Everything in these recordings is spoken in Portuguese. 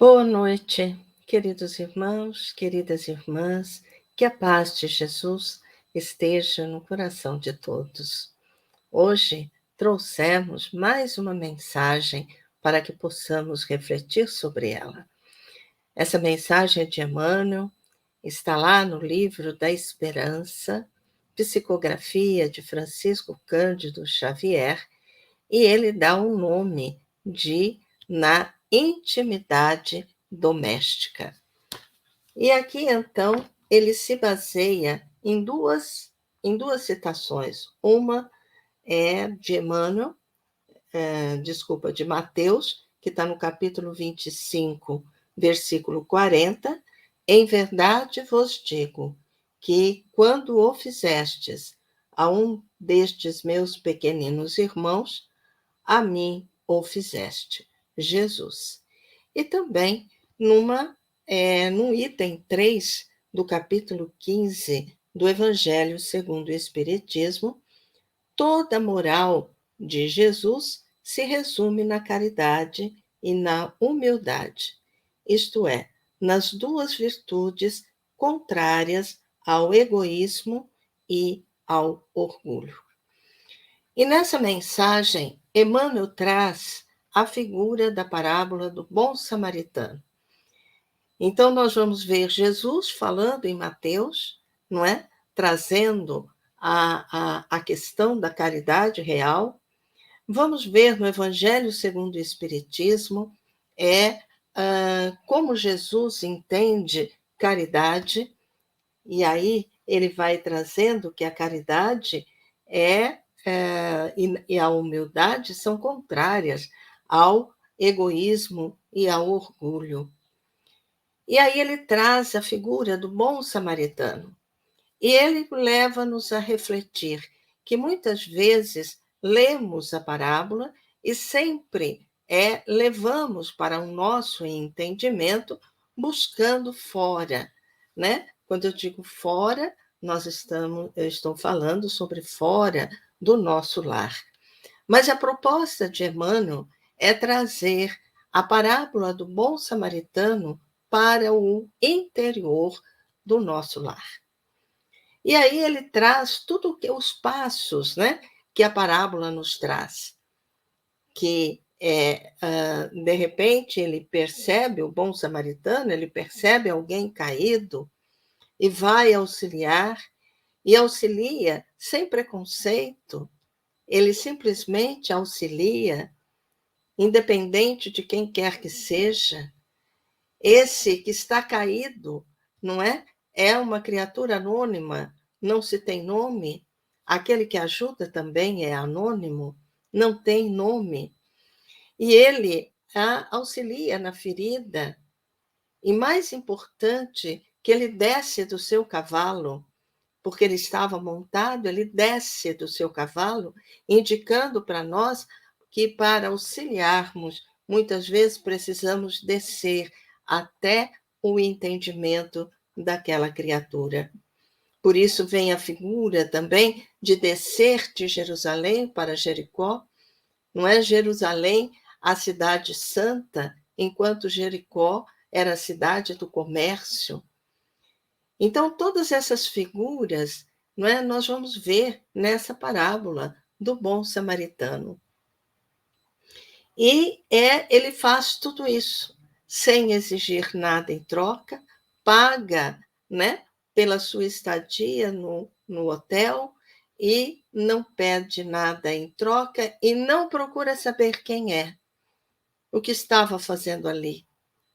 Boa noite, queridos irmãos, queridas irmãs, que a paz de Jesus esteja no coração de todos. Hoje trouxemos mais uma mensagem para que possamos refletir sobre ela. Essa mensagem é de Emmanuel, está lá no livro da Esperança, psicografia de Francisco Cândido Xavier, e ele dá o nome de Na Intimidade Doméstica. E aqui, então, ele se baseia em duas citações. Uma é de Emmanuel, de Mateus, que está no capítulo 25, versículo 40. Em verdade vos digo que, quando o fizestes a um destes meus pequeninos irmãos, a mim o fizeste, Jesus. E também no item 3 do capítulo 15 do Evangelho segundo o Espiritismo, toda a moral de Jesus se resume na caridade e na humildade, isto é, nas duas virtudes contrárias ao egoísmo e ao orgulho. E nessa mensagem, Emmanuel traz a figura da parábola do bom samaritano. Então, nós vamos ver Jesus falando em Mateus, não é? Trazendo a questão da caridade real. Vamos ver no Evangelho segundo o Espiritismo como Jesus entende caridade, e aí ele vai trazendo que a caridade e a humildade são contrárias ao egoísmo e ao orgulho. E aí ele traz a figura do bom samaritano. E ele leva-nos a refletir que muitas vezes lemos a parábola e sempre levamos para o nosso entendimento buscando fora, né? Quando eu digo fora, eu estou falando sobre fora do nosso lar. Mas a proposta de Emmanuel é trazer a parábola do bom samaritano para o interior do nosso lar. E aí ele traz tudo os passos, né, que a parábola nos traz. Que, de repente, ele percebe, o bom samaritano, ele percebe alguém caído e vai auxiliar, e auxilia sem preconceito. Ele simplesmente auxilia, independente de quem quer que seja. Esse que está caído, não é? É uma criatura anônima, não se tem nome. Aquele que ajuda também é anônimo, não tem nome. E ele auxilia na ferida. E mais importante, que ele desce do seu cavalo, porque ele estava montado, ele desce do seu cavalo, indicando para nós que para auxiliarmos, muitas vezes precisamos descer até o entendimento daquela criatura. Por isso vem a figura também de descer de Jerusalém para Jericó. Não é Jerusalém a cidade santa, enquanto Jericó era a cidade do comércio. Então, todas essas figuras, não é, nós vamos ver nessa parábola do bom samaritano. E ele faz tudo isso sem exigir nada em troca, paga, né, pela sua estadia no hotel e não pede nada em troca e não procura saber quem é, o que estava fazendo ali.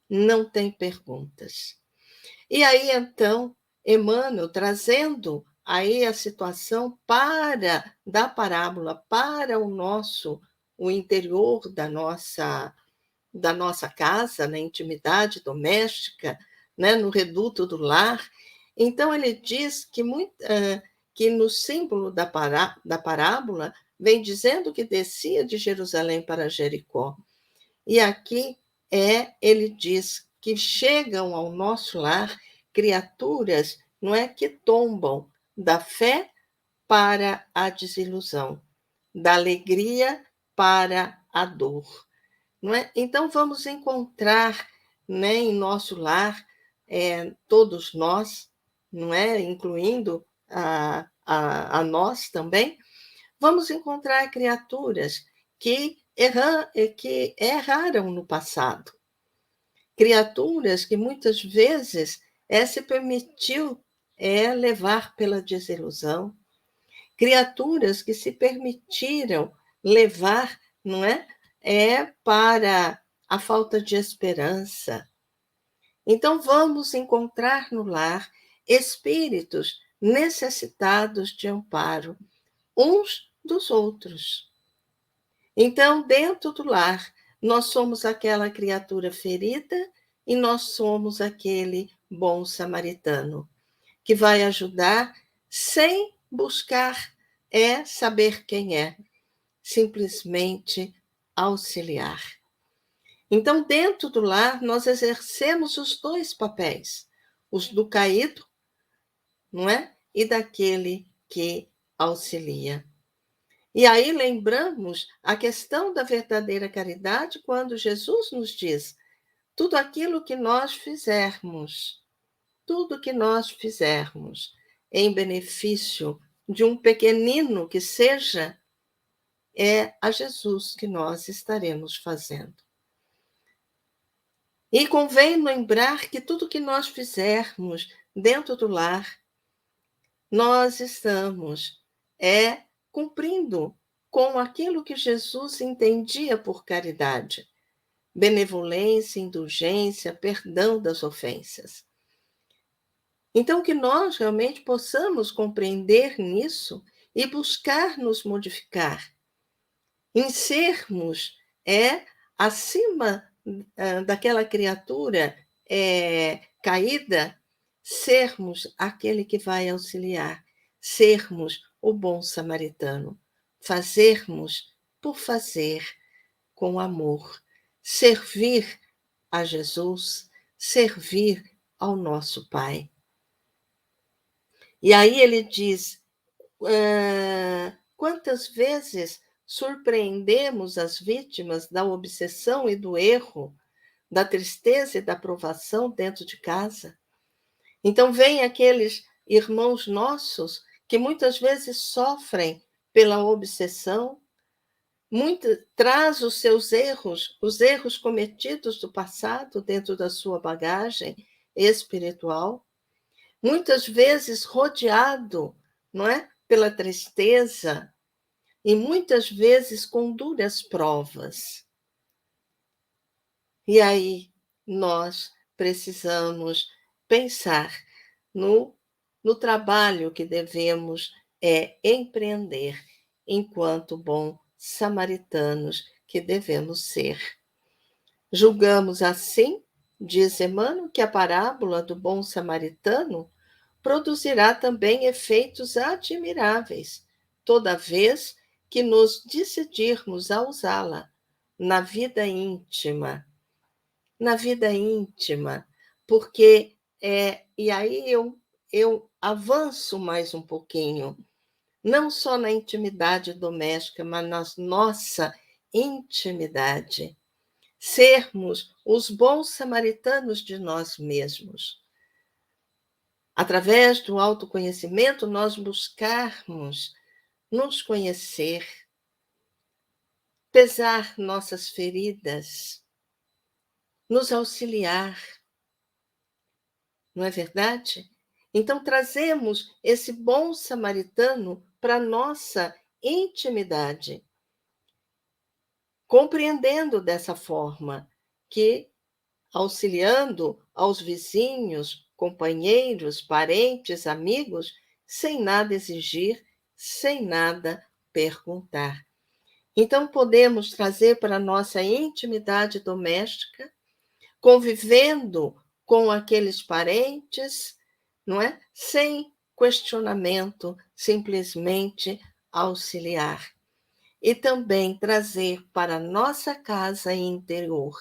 Não tem perguntas. E aí, então, Emmanuel trazendo aí a situação da parábola para o interior da nossa casa, na intimidade doméstica, né, no reduto do lar. Então, ele diz que no símbolo da parábola vem dizendo que descia de Jerusalém para Jericó. E aqui ele diz que chegam ao nosso lar criaturas, não é, que tombam da fé para a desilusão, da alegria para a dor, não é? Então vamos encontrar né, em nosso lar, todos nós, não é? Incluindo a nós também, vamos encontrar criaturas que erraram no passado. Criaturas que muitas vezes se permitiu levar pela desilusão, criaturas que se permitiram levar, não é, para a falta de esperança. Então vamos encontrar no lar espíritos necessitados de amparo uns dos outros. Então, dentro do lar, nós somos aquela criatura ferida e nós somos aquele bom samaritano que vai ajudar sem buscar saber quem é, simplesmente auxiliar. Então, dentro do lar, nós exercemos os dois papéis, os do caído, não é? E daquele que auxilia. E aí lembramos a questão da verdadeira caridade quando Jesus nos diz: tudo aquilo que nós fizermos, tudo que nós fizermos em benefício de um pequenino que seja, é a Jesus que nós estaremos fazendo. E convém lembrar que tudo que nós fizermos dentro do lar, nós estamos cumprindo com aquilo que Jesus entendia por caridade: benevolência, indulgência, perdão das ofensas. Então, que nós realmente possamos compreender nisso e buscar nos modificar, em sermos acima daquela criatura caída, sermos aquele que vai auxiliar, sermos o bom samaritano, fazermos por fazer com amor, servir a Jesus, servir ao nosso Pai. E aí ele diz: quantas vezes surpreendemos as vítimas da obsessão e do erro, da tristeza e da provação dentro de casa? Então, vem aqueles irmãos nossos que muitas vezes sofrem pela obsessão, traz os seus erros, os erros cometidos do passado dentro da sua bagagem espiritual, muitas vezes rodeado, não é, pela tristeza e muitas vezes com duras provas. E aí nós precisamos pensar no trabalho que devemos empreender enquanto bons samaritanos que devemos ser. Julgamos assim, diz Emmanuel, que a parábola do bom samaritano produzirá também efeitos admiráveis, toda vez que nos decidirmos a usá-la na vida íntima. Na vida íntima, porque, e aí eu avanço mais um pouquinho, não só na intimidade doméstica, mas na nossa intimidade. Sermos os bons samaritanos de nós mesmos. Através do autoconhecimento, nós buscarmos nos conhecer, pesar nossas feridas, nos auxiliar. Não é verdade? Então, trazemos esse bom samaritano para a nossa intimidade, compreendendo dessa forma que, auxiliando aos vizinhos, companheiros, parentes, amigos, sem nada exigir, sem nada perguntar. Então, podemos trazer para a nossa intimidade doméstica, convivendo com aqueles parentes, não é? Sem questionamento, simplesmente auxiliar. E também trazer para a nossa casa interior,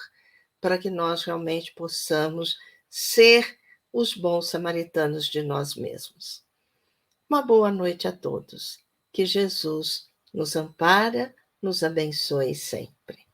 para que nós realmente possamos ser os bons samaritanos de nós mesmos. Uma boa noite a todos. Que Jesus nos ampara, nos abençoe sempre.